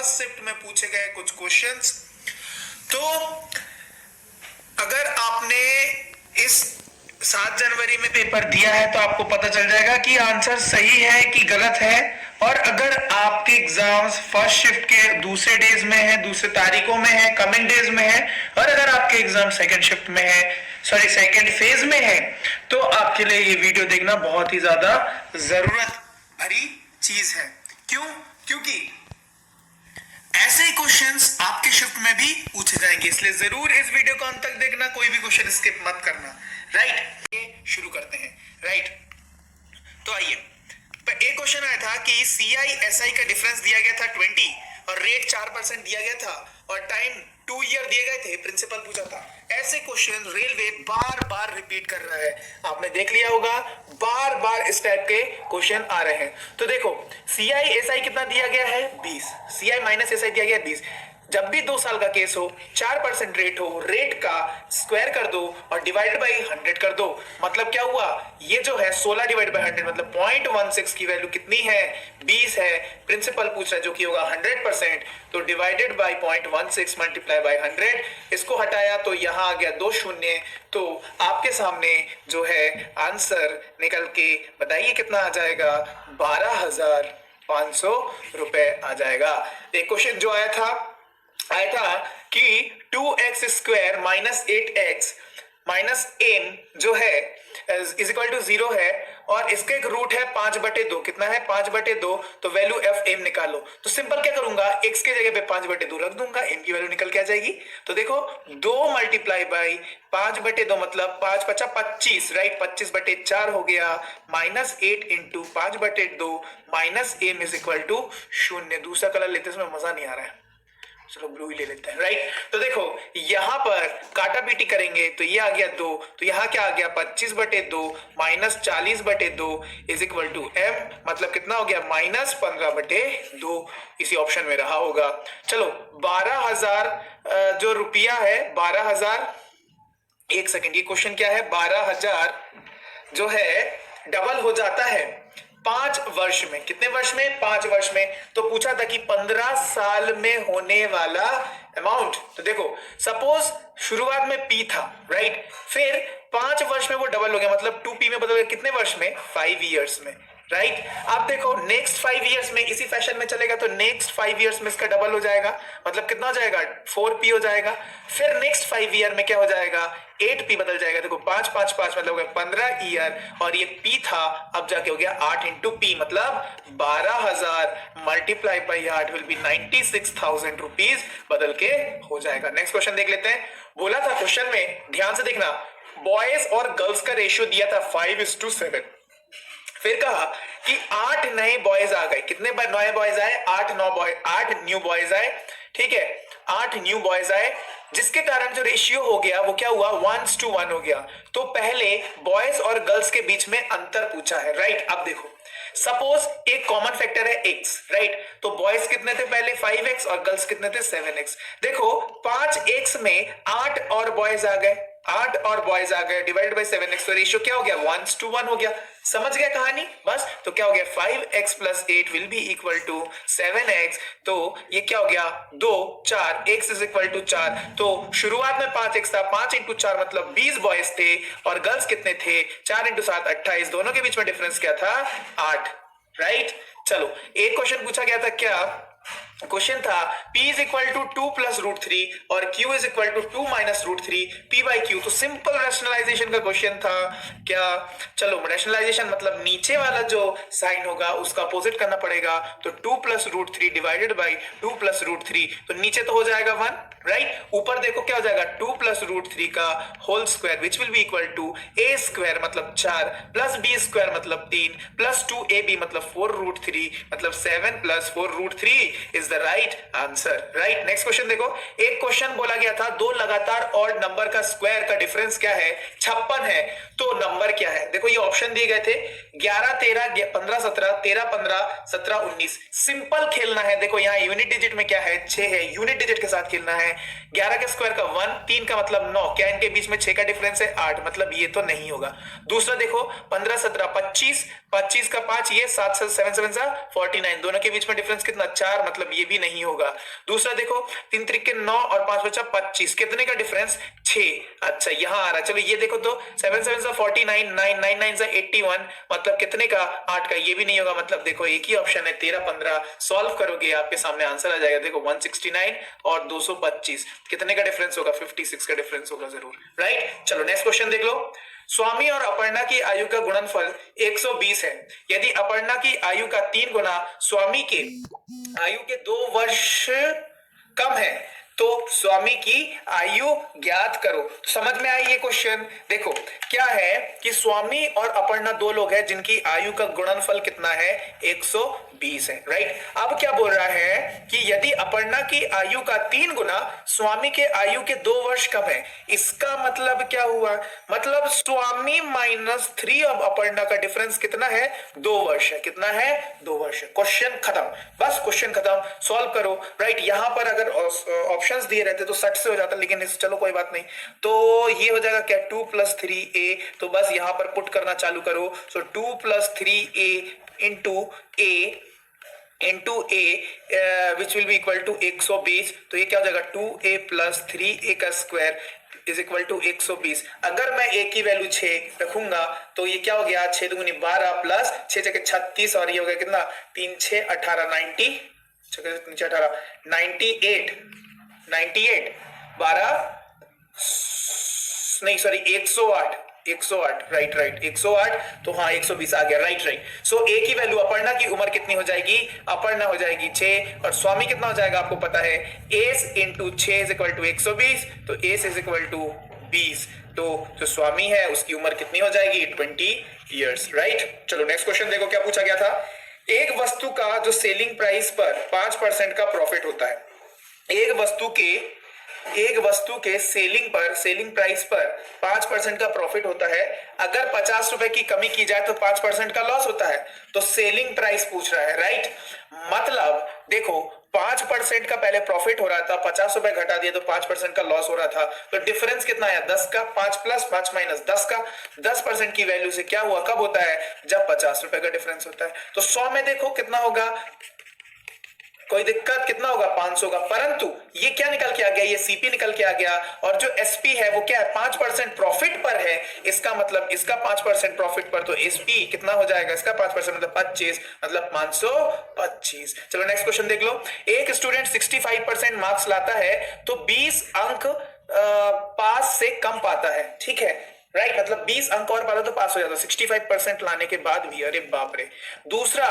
First shift में पूछे गए कुछ क्वेश्चंस। तो अगर आपने इस 7 जनवरी में पेपर दिया है तो आपको पता चल जाएगा कि आंसर सही है कि गलत है। और अगर आपके एग्जाम्स फर्स्ट शिफ्ट के दूसरे डेज में है, दूसरे तारीखों में है, कमिंग डेज में है, और अगर आपके एग्जाम सेकंड शिफ्ट में है, सॉरी सेकंड फेज में है, तो आपके लिए ये वीडियो देखना बहुत ही ज्यादा जरूरत भरी चीज है। क्यों? क्योंकि ऐसे ही क्वेश्चंस आपके शिफ्ट में भी पूछे जाएंगे, इसलिए जरूर इस वीडियो को अंत तक देखना, कोई भी क्वेश्चन स्किप मत करना। राइट, शुरू करते हैं। राइट, तो आइए, एक क्वेश्चन आया था कि CI/SI का डिफरेंस दिया गया था 20 और रेट 4% दिया गया था और टाइम 2 ईयर दिए गए थे, प्रिंसिपल पूछा था। ऐसे क्वेश्चन रेलवे बार बार रिपीट कर रहा है, आपने देख लिया होगा, बार बार इस टाइप के क्वेश्चन आ रहे हैं। तो देखो CI/SI कितना दिया गया है 20, CI-SI दिया गया है 20। जब भी 2 साल का केस हो, 4% रेट हो, रेट का स्क्वायर कर दो और डिवाइड बाई 100 कर दो। मतलब क्या हुआ, ये जो है 16 डिवाइड बाई 100 मतलब 0.16 की वैल्यू कितनी है 20 है। प्रिंसिपल पूछ रहा है जो कि होगा 100%, तो डिवाइडेड बाई 0.16 मल्टीप्लाई बाई 100, इसको हटाया तो यहां आ गया 2 शून्य। तो आपके सामने जो है आंसर निकल के बताइए कितना आ जाएगा, 12,500 रुपए आ जाएगा। एक क्वेश्चन जो आया था कि 2x square minus 8x minus M जो है इज इक्वल टू 0 है और इसका एक रूट है 5/2। कितना है 5/2, तो वैल्यू एफ एम निकालो। तो सिंपल क्या करूंगा, x के जगह पे 5/2 रख दूंगा, m की वैल्यू निकल के आ जाएगी। तो देखो 2 मल्टीप्लाई बाई 5/2 मतलब 5 × 25, राइट, 25/4 हो गया, minus 8 into 5/2 minus M is equal to 0। दूसरा कलर लेते इसमें मजा नहीं आ रहा है, चलो ब्लू ही ले लेते हैं। राइट, तो देखो यहां पर काटा पीटी करेंगे तो ये आ गया 2, तो यहां क्या आ गया 25/2 minus 40/2 is equal to m, मतलब कितना हो गया माइनस 15/2, इसी ऑप्शन में रहा होगा। चलो 12,000 जो रुपया है 12,000, एक सेकेंड, ये क्वेश्चन क्या है, 12,000 जो है डबल हो जाता है 5 वर्ष में। कितने वर्ष में, 5 वर्ष में। तो पूछा था कि 15 साल में होने वाला अमाउंट। तो देखो सपोज शुरुआत में P था, राइट, फिर 5 वर्ष में वो डबल हो गया, मतलब 2P में बदल गया, कितने वर्ष में, 5 इयर्स में। राइट, आप देखो नेक्स्ट 5 इयर्स में इसी फैशन में चलेगा तो नेक्स्ट 5 इयर्स में इसका डबल हो जाएगा, मतलब कितना हो जाएगा 4P हो जाएगा। फिर नेक्स्ट 5 ईयर में क्या हो जाएगा 8P बदल जाएगा। देखो 5 5 5 मतलब हो गया 15 ईयर और ये P था, अब जाके हो गया 8 इंटू P, मतलब 12,000 multiply by 8 will be 96,000 rupees बदल के हो जाएगा। नेक्स्ट क्वेश्चन देख लेते हैं। बोला था क्वेश्चन में, ध्यान से देखना, बॉयज और गर्ल्स का रेशियो दिया था 5:7। फिर कहा कि 8 नए बॉयज आ गए। कितने नए बॉयज आए, 8 न्यू बॉयज आए, ठीक है, 8 न्यू बॉयज आए, जिसके कारण जो रेशियो हो गया वो क्या हुआ 1:1 हो गया। तो पहले बॉयज और गर्ल्स के बीच में अंतर पूछा है, राइट। अब देखो सपोज एक कॉमन फैक्टर है x, राइट, तो बॉयज कितने थे पहले 5x और गर्ल्स कितने थे 7x। देखो 5x में 8 और बॉयज आ गए, 8 और बॉयज आ गए, डिवाइड बाई 7x, तो रेशियो क्या हो गया 1:1 हो गया। समझ गया कहानी, बस। तो क्या हो गया 5x + 8 will be equal to 7x, तो ये क्या हो गया 2 4 x इज इक्वल टू 4। तो शुरुआत में 5x था, 5 × 4 मतलब 20 बॉयज थे और गर्ल्स कितने थे 4 × 7 28, दोनों के बीच में डिफरेंस क्या था 8, राइट। चलो एक क्वेश्चन पूछा गया था, क्या क्वेश्चन था P इज इक्वल टू 2 + √3 और Q is equal to 2 - √3 P/Q। तो सिंपल रैशनलाइजेशन का क्वेश्चन था क्या। चलो रैशनलाइजेशन मतलब नीचे वाला जो साइन होगा उसका अपोजिट करना पड़ेगा, तो 2 + √3 डिवाइडेड बाई 2 + √3, तो नीचे तो हो जाएगा 1, राइट। ऊपर देखो क्या हो जाएगा 2 + √3 का whole square which will be equal to a² मतलब 4 प्लस b² मतलब 3 प्लस 2ab मतलब 4√3 मतलब 7 + 4√3 is the right answer, right. Next question देखो, एक क्वेश्चन बोला गया था दो लगातार ऑड नंबर का स्क्वायर का डिफरेंस क्या है 56 है, तो नंबर क्या है। देखो ये ऑप्शन दिए गए थे 11 13 15 17 13 15 17 19। सिंपल खेलना है, देखो यहाँ यूनिट डिजिट में क्या है 6 है, यूनिट डिजिट के साथ खेलना है। 11 के स्क्वायर का 1, 3 का मतलब 9, क्या इनके बीच में 6 का डिफरेंस है 8, मतलब ये तो नहीं होगा। दूसरा देखो 15 17 25 25 का 5, ये 7 7 7 7 49, दोनों के बीच में डिफरेंस कितना 4, मतलब ये भी नहीं होगा। दूसरा देखो 3 त्रिके 9 और 5 बचा 25, कितने का डिफरेंस 6। अच्छा यहाँ आ रहा है, चलो ये देखो तो 7 7 49, 9 9 9 81, मतलब कितने का 8 का, ये भी नहीं होगा। मतलब देखो एक ही ऑप्शन है 13 15, सॉल्व करोगे आपके सामने आंसर आ जाएगा। देखो 169 और 225, कितने का डिफरेंस होगा 56 का डिफरेंस होगा जरूर, राइट। चलो नेक्स्ट क्वेश्चन देख लो। स्वामी और अपर्णा की आयु का गुणनफल 120 है। यदि अपर्णा की आयु का 3 गुना स्वामी के आयु के 2 वर्ष कम है तो स्वामी की आयु ज्ञात करो। तो समझ में आई ये क्वेश्चन। देखो क्या है कि स्वामी और अपर्णा दो लोग हैं जिनकी आयु का गुणनफल कितना है 120 है, राइट। अब क्या बोल रहा है कि यदि अपर्णा की आयु का 3 गुना स्वामी के आयु के 2 वर्ष कम है, इसका मतलब क्या हुआ, मतलब स्वामी -3 और अपर्णा का डिफरेंस कितना है 2 वर्ष है। कितना है 2 वर्ष है। क्वेश्चन खत्म, बस क्वेश्चन खत्म, सॉल्व करो, राइट। यहां पर अगर ऑप्शंस दिए रहते तो 60 से हो जाता, लेकिन चलो कोई बात नहीं। तो ये हो जाएगा क्या 2 + 3a, तो बस यहां पर पुट करना चालू करो। So 2 + 3a into a which will be equal to 120। तो ये क्या हो जाएगा 2a + 3a का स्क्वायर इज इक्वल टू 120। अगर मैं a की वैल्यू 6 रखूंगा तो ये क्या हो गया 6 दूनी 12 प्लस 6 जगह 36 और ये हो गया कितना 3 6 18 90 18 98 98 12 नहीं सॉरी 108 राइट 108। तो हाँ 120 आ गया, राइट। सो a की वैल्यू अपर्णा की उम्र कितनी हो जाएगी, अपर्णा हो जाएगी 6 और स्वामी कितना हो जाएगा आपको पता है S into 6 is equal to 120। तो एस इज इक्वल टू 20। तो जो स्वामी है उसकी उम्र कितनी हो जाएगी 20 ईयर्स, राइट। चलो नेक्स्ट क्वेश्चन देखो क्या पूछा गया था। एक वस्तु का जो सेलिंग प्राइस पर 5% का प्रॉफिट होता है, एक वस्तु के सेलिंग प्राइस पर 5% का प्रॉफिट होता है। अगर 50 रुपए की कमी की जाए तो 5% का लॉस होता है। तो सेलिंग प्राइस पूछ रहा है, राइट। मतलब देखो 5% का पहले प्रॉफिट हो रहा था, 50 रुपए घटा दिए तो 5% का लॉस हो रहा था। तो डिफरेंस कितना है 10 का, 5 प्लस 5 माइनस 10 का। 10% की वैल्यू से क्या हुआ, कब होता है जब 50 रुपए का डिफरेंस होता है। तो 100 में देखो कितना होगा, कोई दिक्कत कितना होगा 500 का। परंतु ये क्या निकल के आ गया, ये सीपी निकल के आ गया और जो एसपी है वो क्या है 5% प्रॉफिट पर है। इसका मतलब इसका 5% प्रॉफिट पर, तो एसपी कितना हो जाएगा इसका 5% मतलब 25, मतलब 525। चलो नेक्स्ट क्वेश्चन देख लो। एक स्टूडेंट 65% मार्क्स लाता है तो 20 अंक पास से कम पाता है, ठीक है, राइट। मतलब 20 अंक और पाता तो पास हो जाता 65% लाने के बाद भी, अरे बाप रे। दूसरा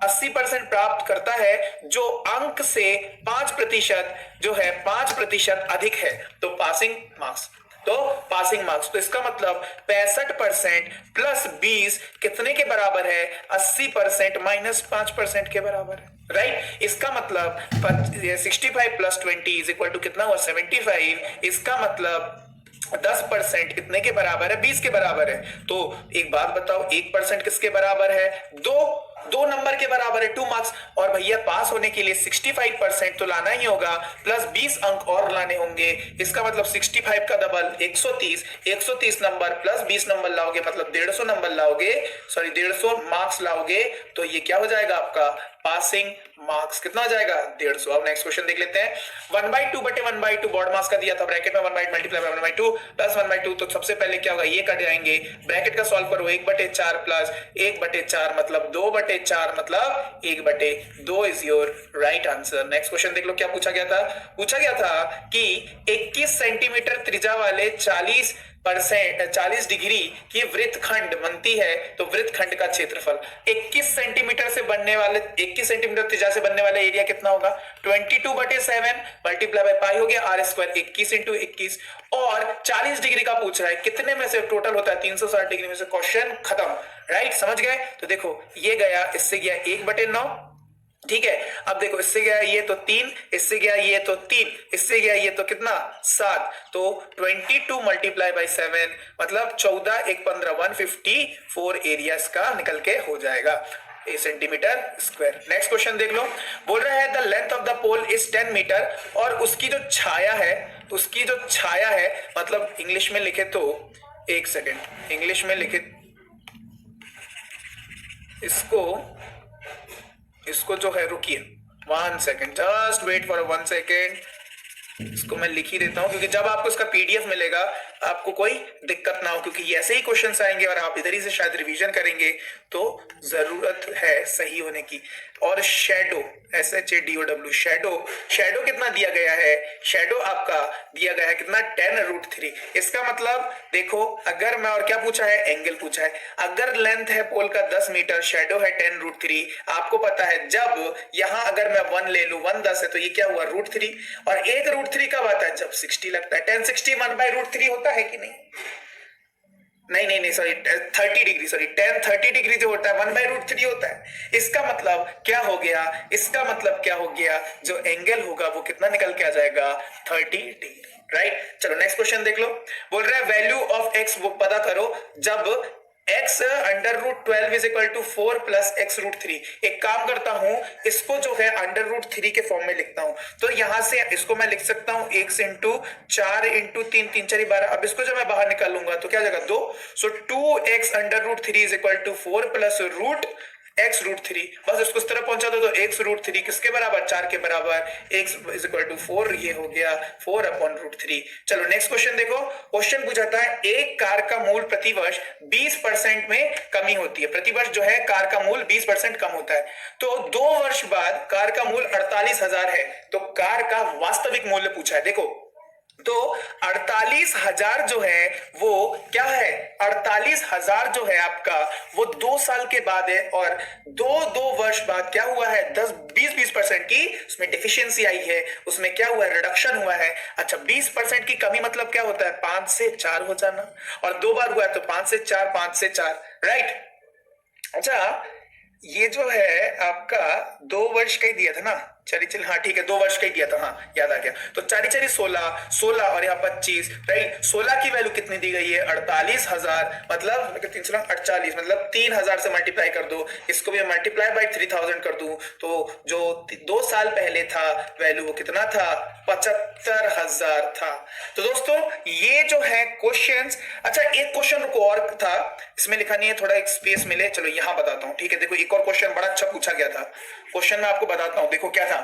80% प्राप्त करता है जो अंक से 5% जो है 5% अधिक है, तो पासिंग मार्क्स। तो इसका मतलब 65% प्लस 20 कितने के बराबर है 80% माइनस 5% के बराबर है, राइट। इसका मतलब 65 + 20 इज इक्वल टू कितना हुआ 75। इसका मतलब 10% कितने के बराबर है 20 के बराबर है। तो एक बात बताओ 1% किसके बराबर है, दो नंबर के बराबर है 2 मार्क्स। और भैया पास होने के लिए 65% तो लाना ही होगा प्लस 20 अंक और लाने होंगे। इसका मतलब 65 का डबल 130 नंबर प्लस 20 नंबर लाओगे मतलब 150 नंबर लाओगे, सॉरी 150 मार्क्स लाओगे। तो ये क्या हो जाएगा आपका पासिंग मार्क्स कितना हो जाएगा 150। अब नेक्स्ट क्वेश्चन देख लेते हैं। 1/2 बटे 1/2 बॉड मास का दिया था, ब्रैकेट में 1/8 मल्टीप्लाई 1/2 प्लस 1/2। तो सबसे पहले क्या होगा ये कट जाएंगे, ब्रैकेट का सॉल्व करो 1/4 प्लस 1/4 मतलब 2/4 मतलब 1/2 is your right answer. Next question देख लो क्या पूछा गया था कि 21 सेंटीमीटर त्रिज्या वाले 40 डिग्री की वृत्तखंड बनती है तो वृत्तखंड का क्षेत्रफल 21 सेंटीमीटर से बनने वाले 21 सेंटीमीटर त्रिज्या से बनने वाला एरिया कितना होगा 22/7 मल्टीप्लाई बाय पाई हो गया r² 21 × 21 और 40 डिग्री का पूछ रहा है कितने में से टोटल होता है 360 डिग्री में से। क्वेश्चन खत्म, राइट। समझ गए। तो देखो ये गया इससे गया 1/9, ठीक है। अब देखो इससे गया ये तो 3, इससे गया ये तो 3, इससे गया ये तो कितना 7। तो 22 मल्टीप्लाई बाय 7 मतलब 14 1 15 154 एरिया का निकल के हो जाएगा सेंटीमीटर स्क्वायर। नेक्स्ट क्वेश्चन देख लो। बोल रहा है the length of the pole is 10 metre और उसकी जो छाया है मतलब इंग्लिश में लिखे तो एक सेकेंड इंग्लिश में लिखे इसको जो है, रुकिए 1 second, just wait for 1 second, इसको मैं लिख ही देता हूं क्योंकि जब आपको इसका पीडीएफ मिलेगा आपको कोई दिक्कत ना हो, क्योंकि ऐसे ही क्वेश्चंस आएंगे और आप इधर ही से शायद रिवीजन करेंगे, तो जरूरत है सही होने की। और शैडो, SHADOW, शैडो कितना दिया गया है? शैडो आपका दिया गया है कितना? 10√3। इसका मतलब देखो, अगर मैं, और क्या पूछा है? एंगल पूछा है। अगर लेंथ है पोल का 10 मीटर, शैडो है 10√3, आपको पता है जब यहां अगर मैं 1 ले लू, 1 10 है, तो ये क्या हुआ? √3। और 1√3 कब आता है? जब 60 लगता है। 1060 1/√3 होता है कि नहीं? नहीं सॉरी, 30 डिग्री, सॉरी 1030 डिग्री जो होता है 1/√3 होता है। इसका मतलब क्या हो गया? इसका मतलब क्या हो गया? जो एंगल होगा वो कितना निकल के आ जाएगा? 30 डिग्री, राइट। चलो नेक्स्ट क्वेश्चन देख लो। बोल रहा है वैल्यू ऑफ एक्स वो पता करो जब x √12 is equal to 4 plus x√3। एक काम करता हूं, इसको जो है √3 के फॉर्म में लिखता हूं, तो यहां से इसको मैं लिख सकता हूं x इंटू 4 इंटू 3, 3 4 12। अब इसको जब मैं बाहर निकालूंगा तो क्या जाएगा? 2। So 2x √3 is equal to 4 plus x√3। बस इसको इस तरह पहुंचा दो, तो x√3 किसके बराबर? 4 के बराबर। x इज इक्वल टू 4, ये हो गया 4/√3। चलो नेक्स्ट क्वेश्चन देखो। क्वेश्चन पूछा था एक कार का मूल प्रतिवर्ष 20% में कमी होती है। प्रतिवर्ष जो है कार का मूल 20% कम होता है, तो 2 वर्ष बाद कार का मूल 48,000 है, तो कार का वास्तविक मूल्य पूछा है। देखो, तो 48,000 जो है वो क्या है? 48,000 जो है आपका वो 2 साल के बाद है, और 2 वर्ष बाद क्या हुआ है? 20% की उसमें डिफिशियंसी आई है, उसमें क्या हुआ है? रिडक्शन हुआ है। अच्छा, 20% की कमी मतलब क्या होता है? 5 से 4 हो जाना, और 2 बार हुआ है तो 5 से 4, 5 से 4, राइट। अच्छा, ये जो है आपका 2 वर्ष का ही दिया था ना? चल हाँ ठीक है, 2 वर्ष का ही दिया था, हाँ याद आ गया। तो 4 16 16 और यहाँ 25, राइट। 16 की वैल्यू कितनी दी गई है? 48,000, मतलब 3 48, मतलब 3,000 से मल्टीप्लाई कर दो, इसको भी मल्टीप्लाई बाई 3,000 कर दूं, तो जो 2 साल पहले था वैल्यू वो कितना था? 75,000 था। तो दोस्तों ये जो है क्वेश्चंस, अच्छा एक क्वेश्चन को और था, इसमें लिखा नहीं है, थोड़ा एक स्पेस मिले, चलो यहां बताता हूं, ठीक है। देखो एक और क्वेश्चन बड़ा अच्छा पूछा गया था, क्वेश्चन मैं आपको बताता हूं, देखो क्या था।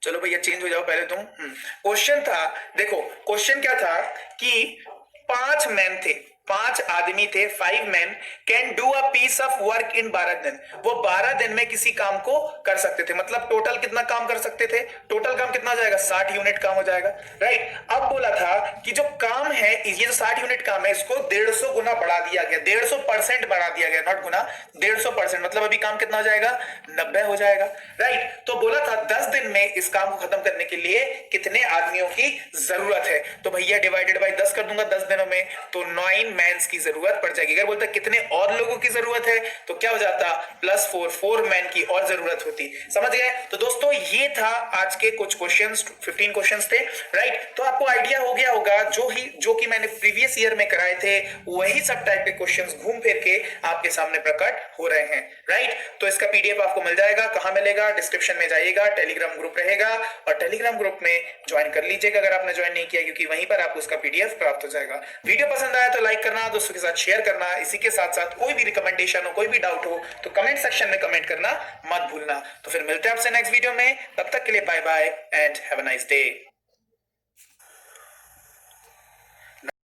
चलो भैया चेंज हो जाओ पहले तुम। क्वेश्चन था, देखो क्वेश्चन क्या था कि 5 मैन थे, 5 आदमी थे, 5 man can do a piece of work in 12 दिन। वो 12 दिन में किसी काम को कर सकते थे, मतलब टोटल कितना काम कर सकते थे? टोटल काम कितना हो जाएगा? 60 यूनिट काम हो जाएगा, राइट। अब बोला था कि जो काम है, ये जो 60 यूनिट काम है, इसको 150 गुना बढ़ा दिया गया, 150% बढ़ा दिया गया, नॉट गुना, 150%, मतलब अभी काम कितना हो जाएगा? 90 हो जाएगा, राइट। तो बोला था 10 दिन में इस काम को खत्म करने के लिए कितने आदमियों की जरूरत है? तो भैया डिवाइडेड बाय 10 कर दूंगा 10 दिनों में, तो 9 मैन्स की जरूरत पड़ जाएगी। अगर बोलता कितने और लोगों की जरूरत है तो क्या हो जाता? +4, 4 मैन की और जरूरत होती। समझ गए? तो दोस्तों ये था आज के कुछ क्वेश्चंस, 15 क्वेश्चंस थे, राइट। तो आपको आइडिया हो गया होगा, जो कि मैंने प्रीवियस ईयर में कराए थे वही सब टाइप के क्वेश्चंस घूम फिर के आपके सामने प्रकट हो रहे हैं, राइट। तो इसका पीडीएफ आपको मिल जाएगा, कहां मिलेगा? डिस्क्रिप्शन में जाइएगा, टेलीग्राम ग्रुप रहेगा, और टेलीग्राम ग्रुप में ज्वाइन कर लीजिएगा अगर आपने ज्वाइन नहीं किया, क्योंकि वहीं पर आपको उसका पीडीएफ प्राप्त हो जाएगा। वीडियो पसंद आया तो लाइक करना, दोस्तों के साथ शेयर करना। इसी के साथ साथ कोई भी रिकमेंडेशन हो, कोई भी डाउट हो तो कमेंट सेक्शन में कमेंट करना मत भूलना। तो फिर मिलते हैं आपसे नेक्स्ट वीडियो में, तब तक के लिए bye bye and have a nice day.